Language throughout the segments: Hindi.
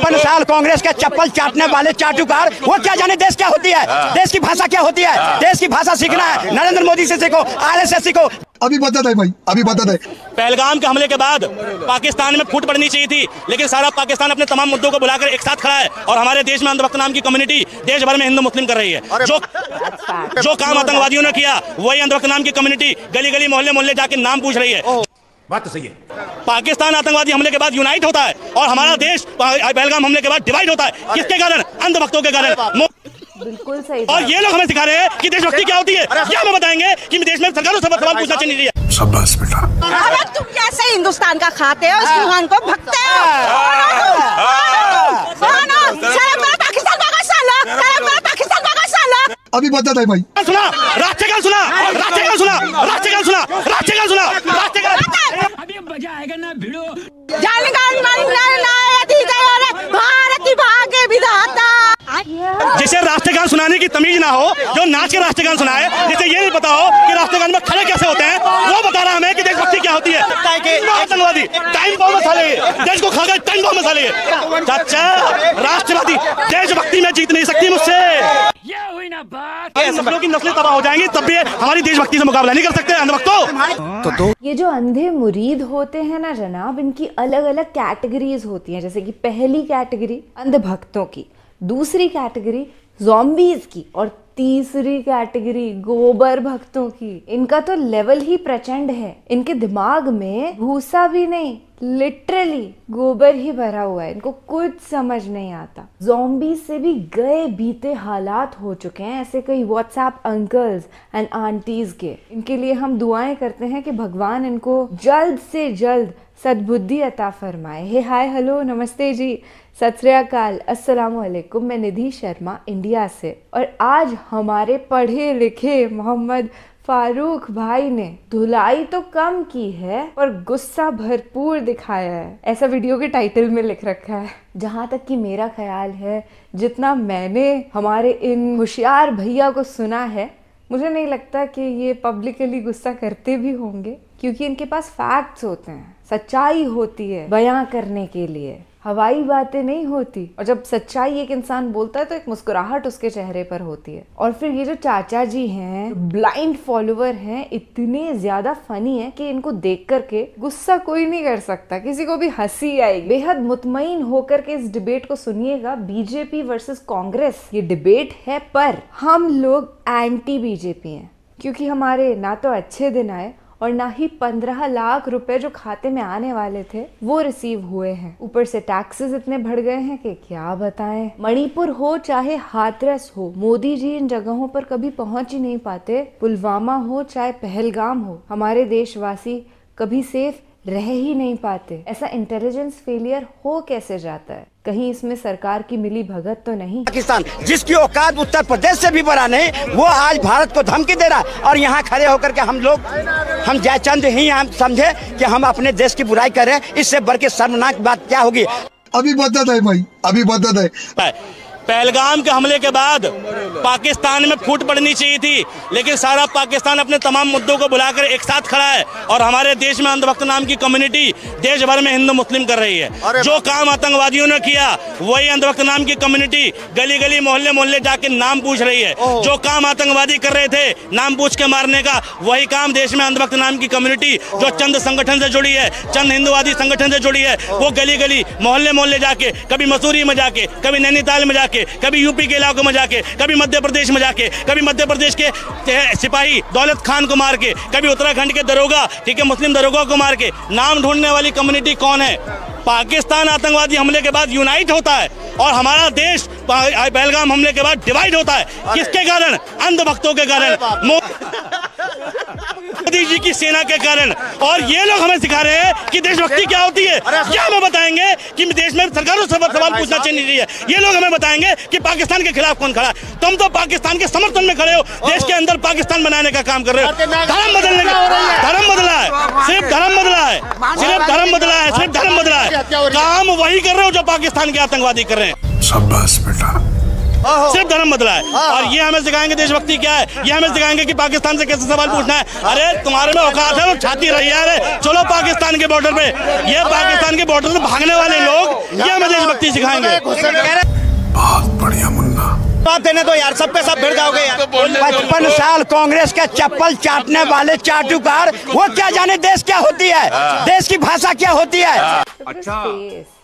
55 साल कांग्रेस के चप्पल चाटने वाले चाटुकार, वो क्या जाने देश क्या होती है, देश की भाषा क्या होती है। देश की भाषा सीखना है, नरेंद्र मोदी से सीखो, आरएसएस सीखो। अभी बदत है भाई, अभी बदत है। पहलगाम के हमले के बाद पाकिस्तान में फूट पड़नी चाहिए थी, लेकिन सारा पाकिस्तान अपने तमाम मुद्दों को बुलाकर एक साथ खड़ा है और हमारे देश में अंधभक्त नाम की कम्युनिटी देश भर में हिंदू मुस्लिम कर रही है। जो काम आतंकवादियों ने किया वही अंधभक्त नाम की कम्युनिटी गली गली मोहल्ले मोहल्ले जाके नाम पूछ रही है। बात तो सही है। पाकिस्तान आतंकवादी हमले के बाद यूनाइट होता है और हमारा देश पहलगाम हमले के बाद डिवाइड होता है। किसके कारण? अंधभक्तों के कारण। बिल्कुल सही। और ये लोग हमें सिखा रहे हैं कि देशभक्ति क्या होती है। क्या हमें बताएंगे कि देश में सरकारों से सवाल पूछना चाहिए नहीं है। शाबाश बेटा। अरे तुम कैसे हिंदुस्तान का खाते हो, मुसलमान को भगते हो? अभी बदत है भाई। सुना राष्ट्रगान, सुना राष्ट्रगान, सुना राष्ट्रगान, सुना राष्ट्रगान, सुना राष्ट्रगान। अभी मजा आएगा ना भिड़ो। भारत भाग्य विधाता। जिसे राष्ट्रगान सुनाने की तमीज ना हो, जो नाच के राष्ट्रगान सुनाए, जिसे ये नहीं पता हो कि राष्ट्रगान में खड़े कैसे होते हैं, वो बता रहा हमें कि देशभक्ति क्या होती है। आतंकवादी टाइम बॉम्ब मसाले, देश को खा गए टाइम बॉम्ब मसाले। चाचा राष्ट्रवादी देशभक्ति में जीत नहीं सकती मुझसे। ये हुई ना बात। नस्लों की नस्लें तबाह हो जाएंगी, तब भी हमारी देशभक्ति से मुकाबला नहीं कर सकते अंधभक्तों। तो ये जो अंधे मुरीद होते हैं ना जनाब, इनकी अलग अलग कैटेगरीज होती हैं। जैसे कि पहली कैटेगरी अंधभक्तों की, दूसरी कैटेगरी ज़ॉम्बीज की और तीसरी कैटेगरी गोबर भक्तों की। इनका तो लेवल ही प्रचंड है। इनके दिमाग में भूसा भी नहीं, लिटरली गोबर ही भरा हुआ है। इनको कुछ समझ नहीं आता। ज़ॉम्बीज से भी गए बीते हालात हो चुके हैं ऐसे कई व्हाट्सएप अंकल्स एंड आंटीज के। इनके लिए हम दुआएं करते हैं कि भगवान इनको जल्द से जल्द सद्बुद्धि अता फरमाए। हे हाय हेलो नमस्ते जी, सत श्री अकाल, अस्सलाम वालेकुम। मैं निधि शर्मा इंडिया से, और आज हमारे पढ़े लिखे मोहम्मद फारूक भाई ने धुलाई तो कम की है और गुस्सा भरपूर दिखाया है। ऐसा वीडियो के टाइटल में लिख रखा है। जहाँ तक कि मेरा ख्याल है, जितना मैंने हमारे इन होशियार भैया को सुना है, मुझे नहीं लगता कि ये पब्लिकली गुस्सा करते भी होंगे, क्योंकि इनके पास फैक्ट्स होते हैं, सच्चाई होती है बयां करने के लिए, हवाई बातें नहीं होती। और जब सच्चाई एक इंसान बोलता है तो एक मुस्कुराहट उसके चेहरे पर होती है। और फिर ये जो चाचा जी हैं, ब्लाइंड फॉलोवर हैं, इतने ज्यादा फनी है कि इनको देख करके गुस्सा कोई नहीं कर सकता, किसी को भी हंसी आएगी। बेहद मुतमईन होकर के इस डिबेट को सुनिएगा। बीजेपी वर्सेस कांग्रेस ये डिबेट है, पर हम लोग एंटी बीजेपी हैं, क्योंकि हमारे ना तो अच्छे दिन आए और ना ही 15 लाख रुपए जो खाते में आने वाले थे वो रिसीव हुए हैं। ऊपर से टैक्सेस इतने बढ़ गए हैं कि क्या बताएं। मणिपुर हो चाहे हाथरस हो, मोदी जी इन जगहों पर कभी पहुंच ही नहीं पाते। पुलवामा हो चाहे पहलगाम हो, हमारे देशवासी कभी सेफ रह ही नहीं पाते। ऐसा इंटेलिजेंस फेलियर हो कैसे जाता है? कहीं इसमें सरकार की मिली भगत तो नहीं? पाकिस्तान जिसकी औकात उत्तर प्रदेश से भी बड़ा नहीं, वो आज भारत को धमकी दे रहा है। और यहाँ खड़े होकर के हम जयचंद ही हम समझे कि हम अपने देश की बुराई करें, इससे बढ़ के शर्मनाक बात क्या होगी? अभी बदत है भाई, अभी बदत है। पहलगाम के हमले के बाद पाकिस्तान में फूट पड़नी चाहिए थी, लेकिन सारा पाकिस्तान अपने तमाम मुद्दों को बुलाकर एक साथ खड़ा है और हमारे देश में अंधभक्त नाम की कम्युनिटी देश भर में हिंदू मुस्लिम कर रही है। जो काम आतंकवादियों ने किया वही अंधभक्त नाम की कम्युनिटी गली गली मोहल्ले मोहल्ले जाके नाम पूछ रही है। जो काम आतंकवादी कर रहे थे नाम पूछ के मारने का, वही काम देश में अंधभक्त नाम की कम्युनिटी जो चंद संगठन से जुड़ी है, चंद हिंदुवादी संगठन से जुड़ी है, वो गली गली मोहल्ले मोहल्ले जाके, कभी मसूरी में जाके, कभी नैनीताल में जाके, कभी यूपी के इलाकों में जाके, कभी मध्य प्रदेश में जाके, कभी मध्य प्रदेश के सिपाही दौलत खान को मार के, कभी उत्तराखंड के दरोगा, ठीक है, मुस्लिम दरोगा को मार के नाम ढूंढने वाली कम्युनिटी कौन है? पाकिस्तान आतंकवादी हमले के बाद यूनाइट होता है और हमारा देश पहलगाम हमले के बाद डिवाइड होता है। किसके कारण? अंधभक्तों के कारण, मोदी जी की सेना के कारण। और ये लोग हमें सिखा रहे हैं कि देशभक्ति क्या होती है। क्या हमें बताएंगे कि देश में सरकारों से सवाल पूछना चाहिए। ये लोग हमें बताएंगे कि पाकिस्तान के खिलाफ कौन खड़ा। तुम तो पाकिस्तान के समर्थन में खड़े हो, देश के अंदर पाकिस्तान बनाने का काम कर रहे हो। धर्म बदलने का, धर्म बदला है, सिर्फ धर्म बदला है, सिर्फ धर्म बदला है, सिर्फ धर्म बदला है। काम वही कर रहे हो जो पाकिस्तान के आतंकवादी कर रहे हैं। शाबाश बेटा। सिर्फ धर्म बदला है। और ये हमें सिखाएंगे देशभक्ति क्या है, ये हमें सिखाएंगे कि पाकिस्तान से कैसे सवाल पूछना है। अरे तुम्हारे में औकात है तो छाती रही है, चलो पाकिस्तान के बॉर्डर पे, ये पाकिस्तान के बॉर्डर से भागने वाले लोग ये हमें देशभक्ति सिखाएंगे। बहुत बढ़िया मुन्ना बात देने तो यार, सब पे सब भिड़ जाओगे यार। 55 साल कांग्रेस के चप्पल चाटने वाले चाटुकार, वो क्या जाने देश क्या होती है, देश की भाषा क्या होती है। अच्छा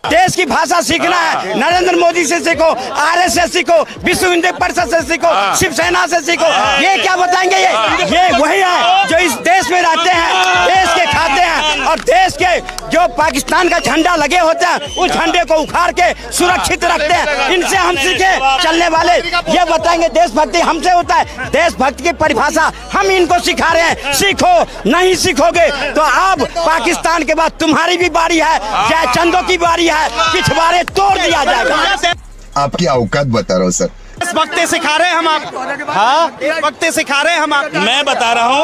देश की भाषा सीखना है, नरेंद्र मोदी से सीखो, आरएसएस सीखो, विश्व हिंदू परिषद से सीखो, शिवसेना से सीखो। ये क्या बताएंगे, ये वही है जो इस देश में रहते हैं, देश के खाते हैं, और देश के जो पाकिस्तान का झंडा लगे होते हैं उस झंडे को उखाड़ के सुरक्षित रखते हैं। इनसे हम सीखे चलने वाले, ये बताएंगे देशभक्ति हमसे होता है। देशभक्ति की परिभाषा हम इनको सिखा रहे हैं। सीखो, नहीं सीखोगे तो अब पाकिस्तान के बाद तुम्हारी भी बारी है, जयचंदों की बारी है, पिछवाड़े तोड़ दिया जाएगा। आपकी औकात बता रहा हूँ सर। देशभक्ति सिखा रहे हैं हम आपको। हाँ, देशभक्ति सिखा रहे हैं हम आपको। मैं बता रहा हूँ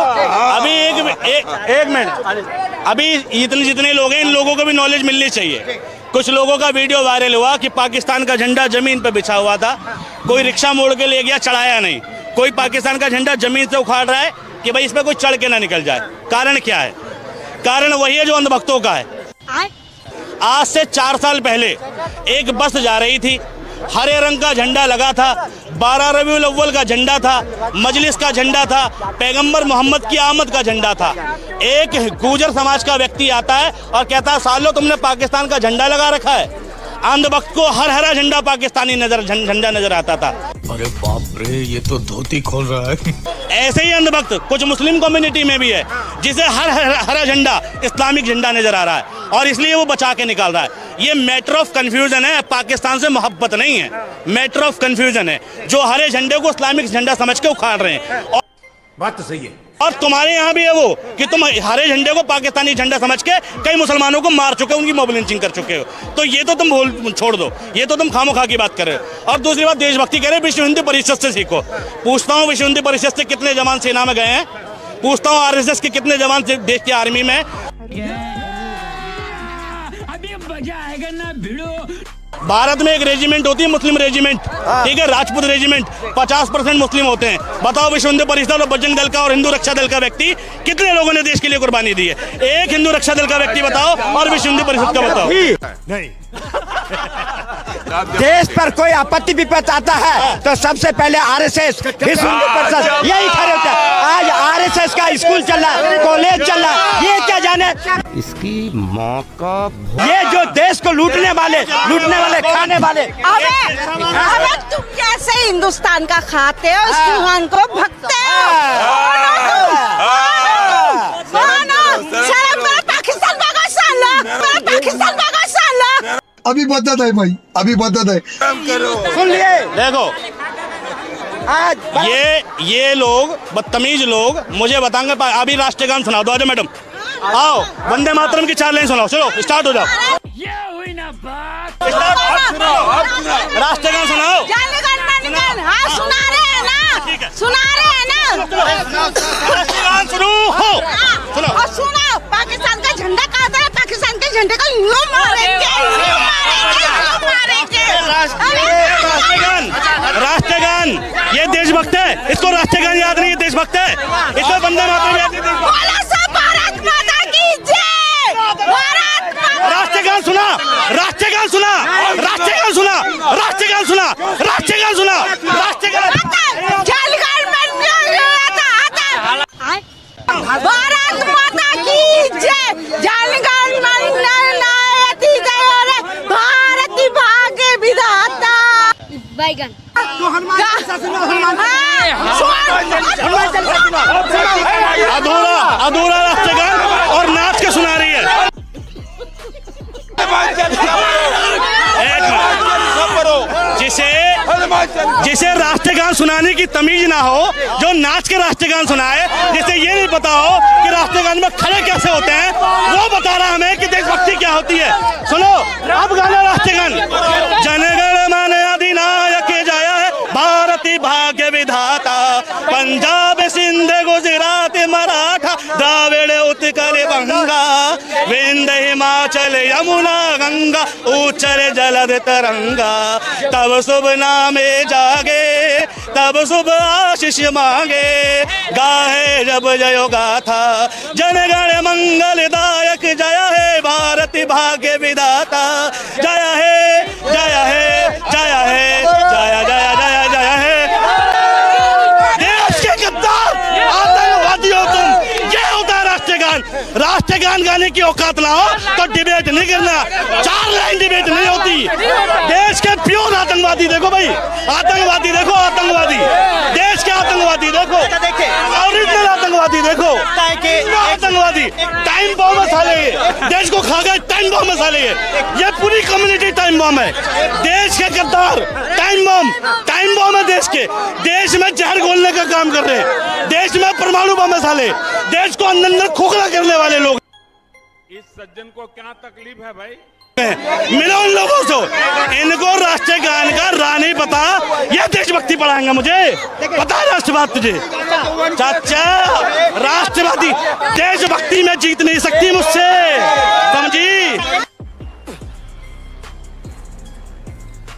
अभी एक मिनट, अभी इतने जितने लोग हैं इन लोगों को भी नॉलेज मिलनी चाहिए। कुछ लोगों का वीडियो वायरल हुआ कि पाकिस्तान का झंडा जमीन पर बिछा हुआ था, कोई रिक्शा मोड़ के ले गया, चढ़ाया नहीं। कोई पाकिस्तान का झंडा जमीन से उखाड़ रहा है कि भाई इस पर कोई चढ़ के ना निकल जाए। कारण क्या है? कारण वही है जो अंधभक्तों का है। आज से 4 साल पहले एक बस जा रही थी, हरे रंग का झंडा लगा था, 12 रबीउल अव्वल का झंडा था, मजलिस का झंडा था, पैगंबर मोहम्मद की आमद का झंडा था। एक गुर्जर समाज का व्यक्ति आता है और कहता है सालो तुमने पाकिस्तान का झंडा लगा रखा है। अंधभक्त को हर हरा झंडा पाकिस्तानी झंडा नजर आता था। अरे बाप रे, ये तो धोती खोल रहा है। ऐसे ही अंधभक्त कुछ मुस्लिम कम्युनिटी में भी है जिसे हर हरा झंडा इस्लामिक झंडा नजर आ रहा है और इसलिए वो बचा के निकाल रहा है। ये मैटर ऑफ कंफ्यूजन है, पाकिस्तान से मोहब्बत नहीं है, मैटर ऑफ कंफ्यूजन है। जो हरे झंडे को इस्लामिक झंडा समझ के उखाड़ रहे हैं। और बात तो सही है। और तुम्हारे यहाँ भी है वो कि तुम हरे झंडे को पाकिस्तानी झंडा समझ के कई मुसलमानों को मार चुके हो, उनकी मॉब लिंचिंग कर चुके हो। तो ये तो तुम छोड़ दो, ये तो तुम खामोखा की बात कर रहे हो। और दूसरी बात, देशभक्ति कह रहे हैं, विश्व हिंदू परिषद से सीखो। पूछता हूँ विश्व हिंदू परिषद से कितने जवान सेना में गए हैं? पूछता हूँ आरएसएस के कितने जवान देश की आर्मी में? अभी मजा आएगा ना भिड़ो। भारत में एक रेजिमेंट होती है मुस्लिम रेजिमेंट, ठीक है, राजपूत रेजिमेंट, 50% मुस्लिम होते हैं। बताओ विश्व हिंदू परिषद और बजरंग दल का और हिंदू रक्षा दल का व्यक्ति कितने लोगों ने देश के लिए कुर्बानी दी है? एक हिंदू रक्षा दल का व्यक्ति बताओ और विश्व हिंदू परिषद का बताओ। नहीं देश पर कोई आपत्ति विपत्ति आता है तो सबसे पहले आरएसएस, विश्व हिंदू परिषद यही खड़े होते हैं। आज आरएसएस का स्कूल चल रहा है, कॉलेज चल रहा है, ये क्या जाने इसकी मौका। ये जो देश को लूटने वाले खाने वाले। अबे तुम कैसे हिंदुस्तान का खाते हो, इस कुरान को भगते हो? पाकिस्तान पाकिस्तान अभी बदत है भाई, अभी बदत है। सुन लिए, देखो आज ये लोग बदतमीज लोग मुझे बताएंगे। अभी राष्ट्रगान सुनाओ दो, आजा मैडम, आओ वंदे मातरम की 4 लाइन सुनाओ। चलो स्टार्ट हो जाओ, ये हुई ना बात। राष्ट्रगान सुनाओ। हाँ, सुना रहे हैं ना, सुना रहे हैं ना। राष्ट्रगान शुरू हो, सुनो। और सुना, पाकिस्तान का झंडा कहा है, पाकिस्तान के झंडे को यूं मारेंगे, यूं मारेंगे, यूं मारेंगे। राष्ट्रगान ये देशभक्त है, इसको राष्ट्रगान याद नहीं है, देशभक्त है, इसको वंदे मातरम याद नहीं। बोलो सब भारत माता की जय, भारत माता। राष्ट्रगान सुना, राष्ट्रगान सुना, राष्ट्रगान सुना, राष्ट्रगान सुना, राष्ट्रगान सुना, राष्ट्रगान। भारत माता की जय, जनगण मन नायति जय, भारती भाग्य विधाता। बैगन अधूरा राष्ट्रगान और नाच के सुना रही है। जिसे राष्ट्रगान सुनाने की तमीज ना हो, जो नाच के राष्ट्रगान सुनाए, जिसे ये नहीं पता हो कि राष्ट्रगान में खड़े कैसे होते हैं, वो बता रहा हमें कि देशभक्ति क्या होती है। सुनो अब गाना राष्ट्रगान। जनगण मन अधिनायक जाया है, भारती भाग्य विधाता, पंजाब सिंध गुजरात मराठा द्राविड़ उत्कल बंगा, विंध्य हिमाचल यमुना गंगा, उच्चर जलद तरंगा। तब शुभ नामे जागे, तब शुभ आशीष मांगे, गाहे जब जयो गाथा, जनगण मंगलदायक, जय है भारत भाग्य विधाता, जय है, जय है, जय है, जय जय जय जय है। देश के गद्दार आतंकवादियों तुम, ये होता है राष्ट्रीय गान। राष्ट्रीय गान गाने की औकात ना हो तो डिबेट नहीं करना, 4 लाइन डिबेट नहीं होती। देश के प्योर आतंकवादी देखो भाई, आतंकवादी देखो, आतंकवादी देश के आतंकवादी देखो, ओरिजिनल आतंकवादी देखो, आतंकवादी टाइम बॉम्ब में साले, देश को खा गए टाइम बॉम्ब में साले, ये पूरी कम्युनिटी टाइम बॉम्ब है। देश के गद्दार टाइम बॉम्ब है देश के, देश में जहर घोलने का काम कर रहे हैं, देश में परमाणु बम है साले, देश को अंदर खोखला करने वाले लोग। इस सज्जन को क्या तकलीफ है भाई? मिलो उन लोगों से, इनको राष्ट्रीय गान का रा नहीं पता, ये देशभक्ति पढ़ाएंगे मुझे, पता है राष्ट्रवाद तुझे चाचा? राष्ट्रवादी देशभक्ति में जीत नहीं सकती मुझसे, समझी?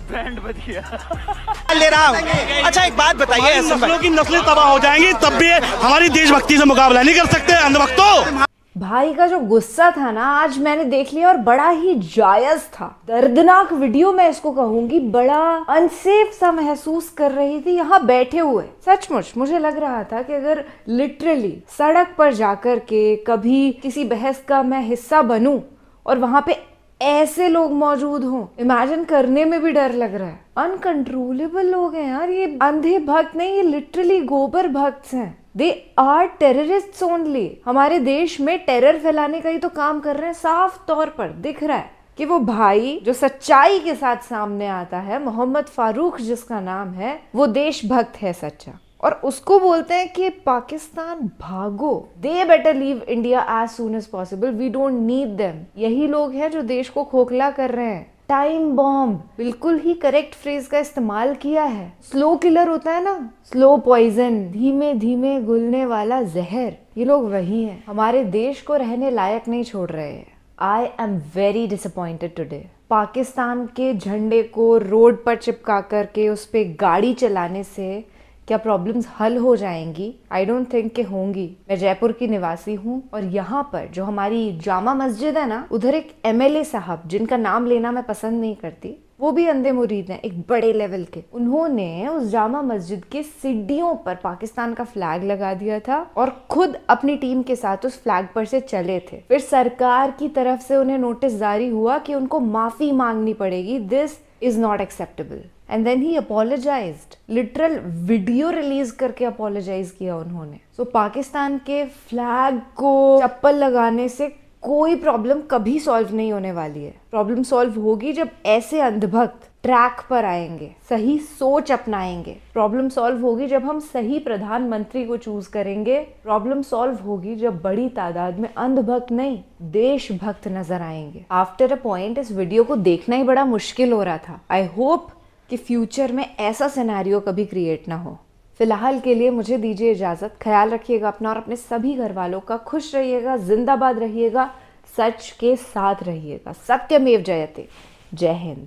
बैंड बज गया। ले रहा हूँ। अच्छा एक बात बताइए, नस्लों की नस्लें तबाह हो जाएंगी तब भी हमारी देशभक्ति से मुकाबला नहीं कर सकते अंधभक्तों। भाई का जो गुस्सा था ना आज मैंने देख लिया और बड़ा ही जायज था। दर्दनाक वीडियो मैं इसको कहूंगी, बड़ा अनसेफ सा महसूस कर रही थी यहाँ बैठे हुए। सचमुच मुझे लग रहा था कि अगर लिटरली सड़क पर जाकर के कभी किसी बहस का मैं हिस्सा बनूं और वहां पे ऐसे लोग मौजूद हों, इमेजिन करने में भी डर लग रहा है। अनकंट्रोलेबल लोग हैं यार, ये अंधे भक्त नहीं, ये लिटरली गोबर भक्त हैं। They are terrorists only. हमारे देश में टेरर फैलाने का ही तो काम कर रहे हैं। साफ तौर पर दिख रहा है कि वो भाई जो सच्चाई के साथ सामने आता है, मोहम्मद फारूक जिसका नाम है, वो देशभक्त है सच्चा, और उसको बोलते हैं कि पाकिस्तान भागो, they better leave India as soon as possible, we don't need them. यही लोग हैं जो देश को खोखला कर रहे हैं। टाइम बॉम्ब, बिल्कुल ही करेक्ट फ्रेज का इस्तेमाल किया है। स्लो किलर होता है ना, स्लो पॉइजन, धीमे धीमे घुलने वाला जहर, ये लोग वही हैं। हमारे देश को रहने लायक नहीं छोड़ रहे हैं। I am very disappointed today. Pakistan के झंडे को रोड पर चिपका करके उस पर गाड़ी चलाने से क्या प्रॉब्लम्स हल हो जाएंगी? आई डोंट थिंक कि होंगी। मैं जयपुर की निवासी हूँ और यहाँ पर जो हमारी जामा मस्जिद है ना, उधर एक MLA साहब जिनका नाम लेना मैं पसंद नहीं करती, वो भी अंधे मुरीद हैं एक बड़े लेवल के। उन्होंने उस जामा मस्जिद के सीढ़ियों पर पाकिस्तान का फ्लैग लगा दिया था और खुद अपनी टीम के साथ उस फ्लैग पर से चले थे। फिर सरकार की तरफ से उन्हें नोटिस जारी हुआ कि उनको माफी मांगनी पड़ेगी, this is not acceptable, and then he apologised. Literal video release करके अपोलोजाइज किया उन्होंने। सो पाकिस्तान के फ्लैग को चप्पल लगाने से कोई प्रॉब्लम कभी सॉल्व नहीं होने वाली है। प्रॉब्लम सॉल्व होगी जब ऐसे अंधभक्त ट्रैक पर आएंगे, सही सोच अपनाएंगे। प्रॉब्लम सॉल्व होगी जब हम सही प्रधानमंत्री को चूज करेंगे। प्रॉब्लम सॉल्व होगी जब बड़ी तादाद में अंधभक्त नहीं देशभक्त नजर आएंगे। आफ्टर अ पॉइंट इस वीडियो को देखना ही बड़ा मुश्किल हो रहा था। आई होप कि फ्यूचर में ऐसा सिनेरियो कभी क्रिएट ना हो। फिलहाल के लिए मुझे दीजिए इजाजत। ख्याल रखिएगा अपना और अपने सभी घर वालों का। खुश रहिएगा, जिंदाबाद रहिएगा, सच के साथ रहिएगा। सत्यमेव जयते। जय हिंद।